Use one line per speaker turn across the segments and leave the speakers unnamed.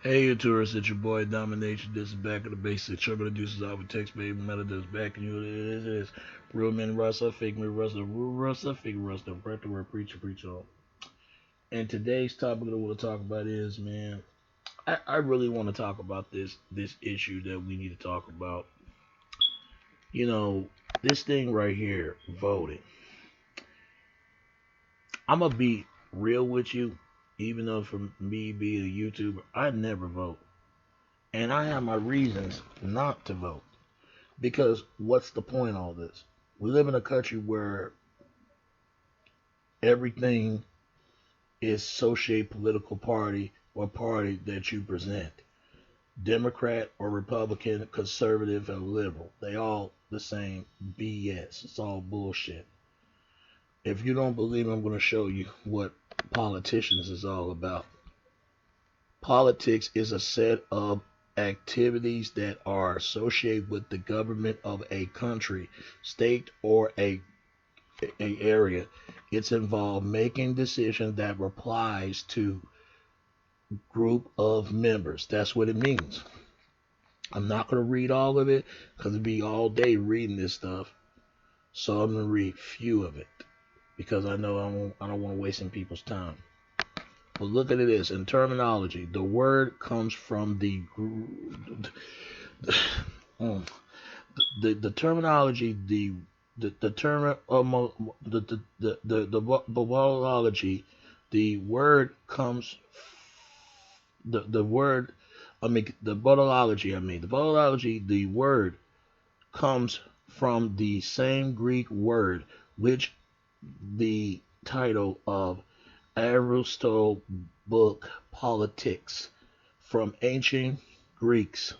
Hey, you tourists, it's your boy Domination. This is back of the basics. Sugar the deuces out with text, baby. Metal does back and you. It is real men Russell, fake me Russell, real Russell, fake Russell. Break the word, preach on. And today's topic that I want to talk about is, man, I really want to talk about this issue that we need to talk about. You know, this thing right here, voting. I'm gonna be real with you, even though for me being a YouTuber, I never vote. And I have my reasons not to vote. Because what's the point of all this? We live in a country where everything is associated political party or party that you present. Democrat or Republican, conservative and liberal. They all the same BS. It's all bullshit. If you don't believe me, I'm going to show you what politicians is all about. Politics is a set of activities that are associated with the government of a country, state, or a area. It's involved making decisions that applies to group of members. That's what it means. I'm not going to read all of it because it'd be all day reading this stuff. So I'm going to read few of it because I know I don't want to waste people's time. But look at this in terminology. The word comes from the terminology the term the etymology. The word comes the word I mean the etymology. The etymology. The word comes from the same Greek word which the title of Aristotle's book Politics from ancient Greeks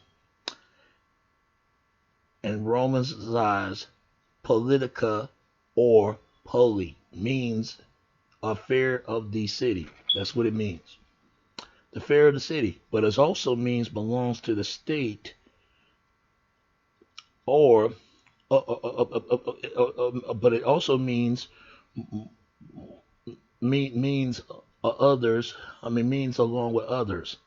and Romanized politica or poli means affair of the city. That's what it means. The affair of the city. But it also means belongs to the state or but it also means others. I mean means along with others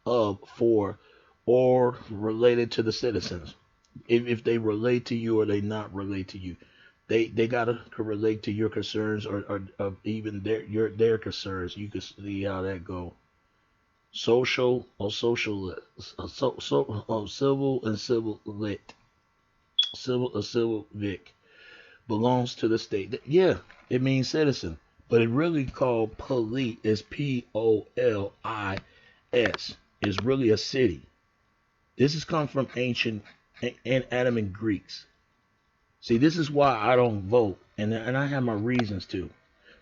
of for or related to the citizens. If they relate to you or they not relate to you, they gotta relate to your concerns or even their concerns. You can see how that go. Social or socialist, civil and civil lit, civil or civil vic belongs to the state. Yeah, it means citizen, but it really called polis is Polis is really a city. This has come from ancient and Adamic Greeks. See, this is why I don't vote, and I have my reasons too.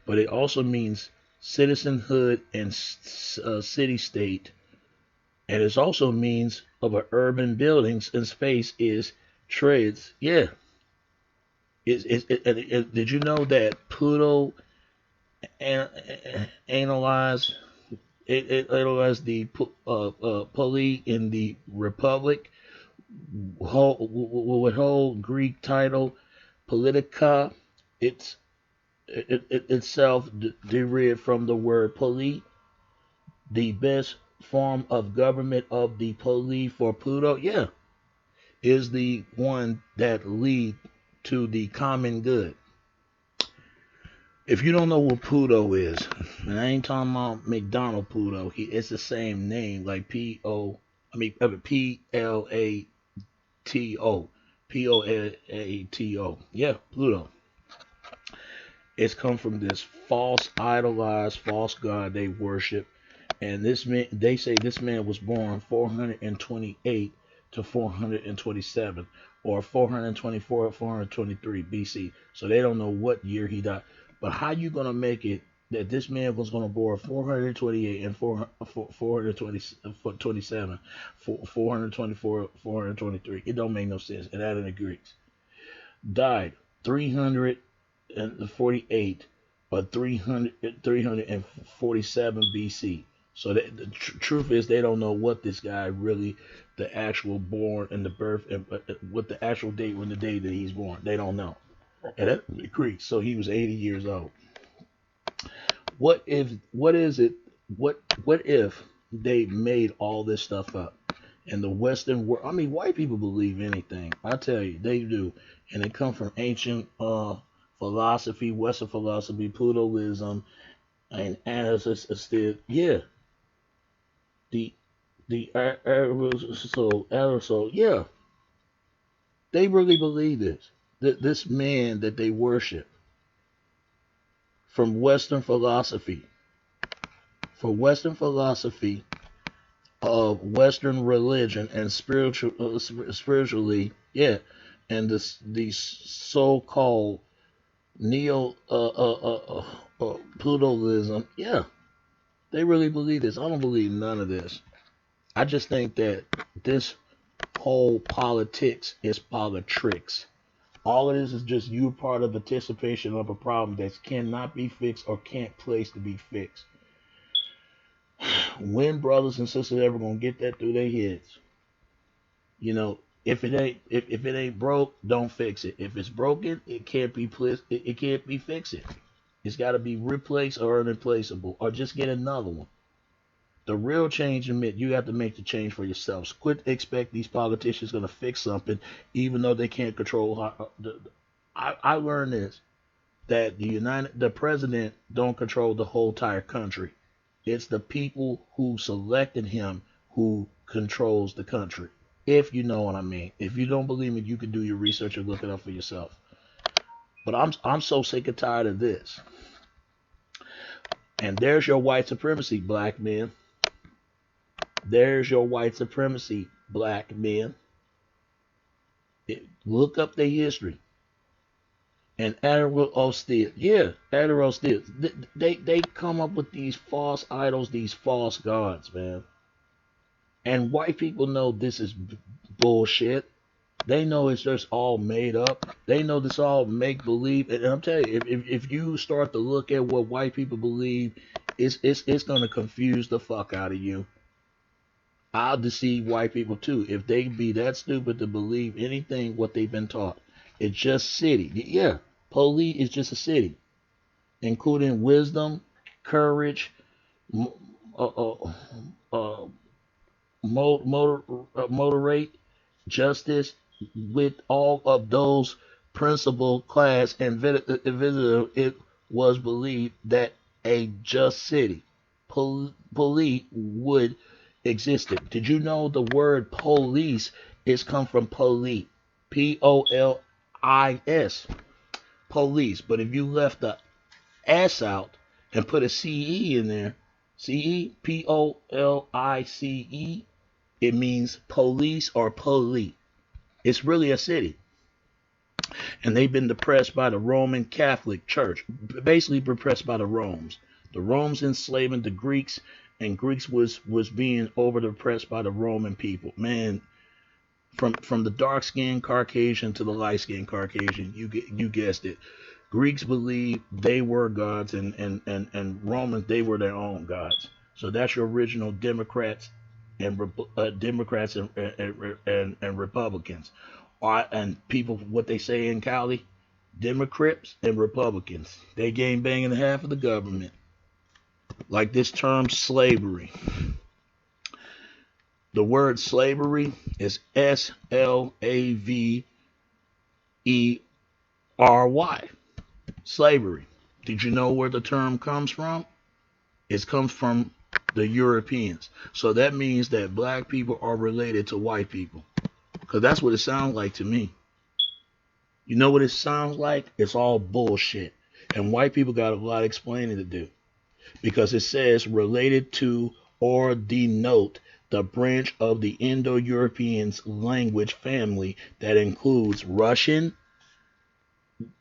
But it also means citizenhood and city state, and it also means of a urban buildings and space is trades. Yeah, did you know that Pluto an, analyzed it analyzed the police in the Republic with whole Greek title Politica. It's itself derived from the word poli, the best form of government of the poli for Pluto. Yeah, is the one that lead to the common good. If you don't know what Pluto is, and I ain't talking about McDonald Pluto, it's the same name like Plato, Plato. Yeah, Pluto. It's come from this false, idolized, false god they worship, and this man, they say this man was born 428 to 427, or 424 or 423 BC. So they don't know what year he died. But how you gonna make it that this man was gonna born 428 and 427, 424, 423? It don't make no sense. And that in the Greeks died 348 or 347 BC. So the truth is they don't know what this guy really, the actual born and the birth and what the actual date when the day that he's born. They don't know. And that the Greeks. So he was 80 years old. What if? What is it? What if they made all this stuff up. And the Western world, I mean, white people believe anything. I tell you, they do. And it comes from ancient philosophy, Western philosophy, Plutoism, and Aristotle. Yeah, the Aristotle. Yeah, they really believe this. This man that they worship from Western philosophy, for Western philosophy of Western religion and spiritually, yeah, and this these so-called neo Plutoism, yeah, they really believe this. I don't believe none of this. I just think that this whole politics is politics. All it is just you part of anticipation of a problem that cannot be fixed or can't place to be fixed. When brothers and sisters ever gonna get that through their heads? You know, if it ain't broke, don't fix it. If it's broken, it can't be it can't be fixed. It's got to be replaced or irreplaceable, or just get another one. The real change admit you have to make the change for yourselves. Quit expect these politicians gonna fix something, even though they can't control. I learned this that the president don't control the whole entire country. It's the people who selected him who controls the country. If you know what I mean. If you don't believe me, you can do your research and look it up for yourself. But I'm so sick and tired of this. And there's your white supremacy, black men. There's your white supremacy, black men. Look up their history. And Admiral Steele, yeah, Admiral Steele, they come up with these false idols, these false gods, man. And white people know this is bullshit. They know it's just all made up. They know this all make believe. And I'm telling you, if you start to look at what white people believe, it's gonna confuse the fuck out of you. I'll deceive white people too if they be that stupid to believe anything what they've been taught. It's just city. Yeah, police is just a city, including wisdom, courage, moderate, justice. With all of those principal class and visitor, it was believed that a just city, police, would existed. Did you know the word police is come from police, Polis, police. But if you left the S out and put a CE in there, CE, Police, it means police or police. It's really a city. And they've been depressed by the Roman Catholic Church, basically depressed by the Romans. The Romans enslaving the Greeks, and Greeks was being over depressed by the Roman people. Man, from the dark skinned Caucasian to the light skinned Caucasian, you guessed it. Greeks believed they were gods, and Romans they were their own gods. So that's your original Democrats and Republicans. And people, what they say in Cali, Democrats and Republicans. They game banging half of the government. Like this term slavery. The word slavery is Slavery. Slavery. Did you know where the term comes from? It comes from the Europeans. So that means that black people are related to white people. Because that's what it sounds like to me. You know what it sounds like? It's all bullshit. And white people got a lot of explaining to do. Because it says related to or denote the branch of the Indo-European language family that includes Russian,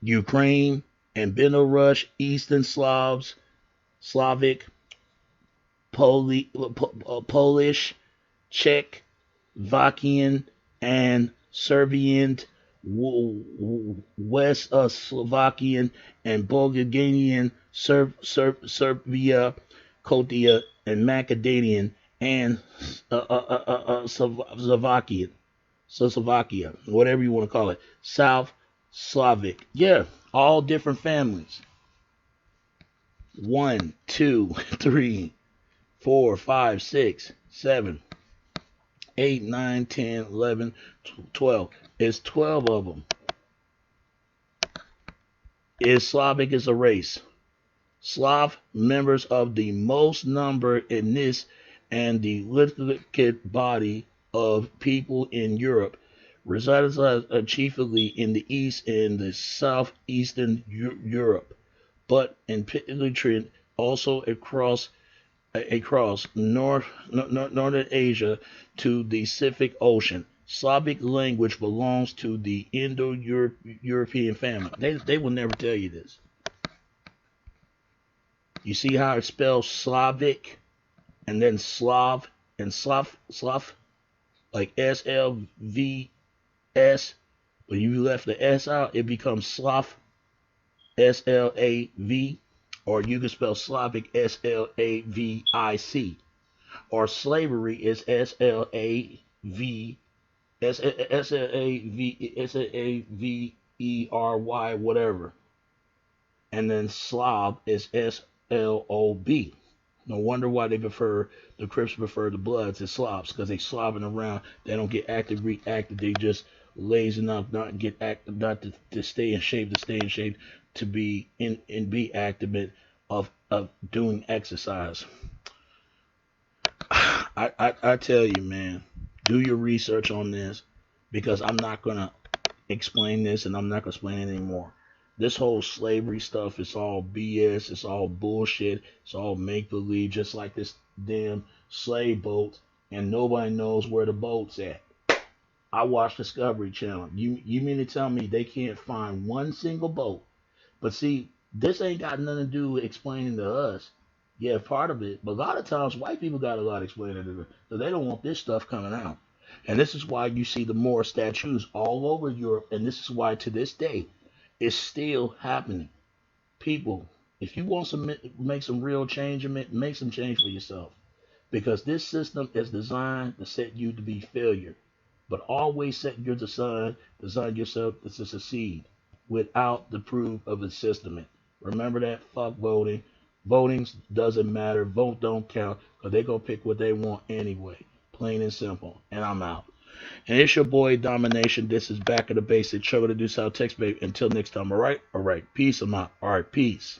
Ukraine, and Belarusian, Eastern Slavs, Slavic, Polish, Czech, Vacian, and Serbian, West Slovakian, and Bulgarian, Serbia, Croatia, and Macedonian, and Slovakia, whatever you want to call it, South Slavic. Yeah, all different families. 1, 2, 3, 4, 5, 6, 7, 8, 9, 10, 11, 12. It's 12 of them. Is Slavic is a race. Slav members of the most number in this and the liquid body of people in Europe resides chiefly in the east and the southeastern Europe, but in particular also across northern Asia to the Pacific Ocean. Slavic language belongs to the Indo-European family. They will never tell you this. You see how it spells Slavic and then Slav and Slav, like SLVS. When you left the S out, it becomes Slav, SLAV, or you can spell Slavic SLAVIC, or slavery is SLAVERY, whatever, and then Slav is SLOB. No wonder why the Crips prefer the Bloods as Slavs, because they slobbing around. They don't get active, reactive. They just lazy enough not get active, not to stay in shape, to be be active of doing exercise. I tell you, man, do your research on this, because I'm not gonna explain this, and I'm not gonna explain it anymore. This whole slavery stuff is all BS. It's all bullshit. It's all make believe, just like this damn slave boat, and nobody knows where the boat's at. I watch Discovery Channel. You mean to tell me they can't find one single boat? But see, this ain't got nothing to do with explaining to us. Yeah, part of it, but a lot of times white people got a lot explaining to them, so they don't want this stuff coming out. And this is why you see the Moor statues all over Europe, and this is why to this day it's still happening. People, if you want to make some real change, make some change for yourself, because this system is designed to set you to be failure, but always design yourself to succeed without the proof of the system. Remember that. Fuck voting. Voting doesn't matter. Vote don't count, because they're going to pick what they want anyway. Plain and simple. And I'm out. And it's your boy Domination. This is Back of the Basics. Show to do South Text, baby. Until next time, alright? Alright. Peace. I'm out. Alright. Peace.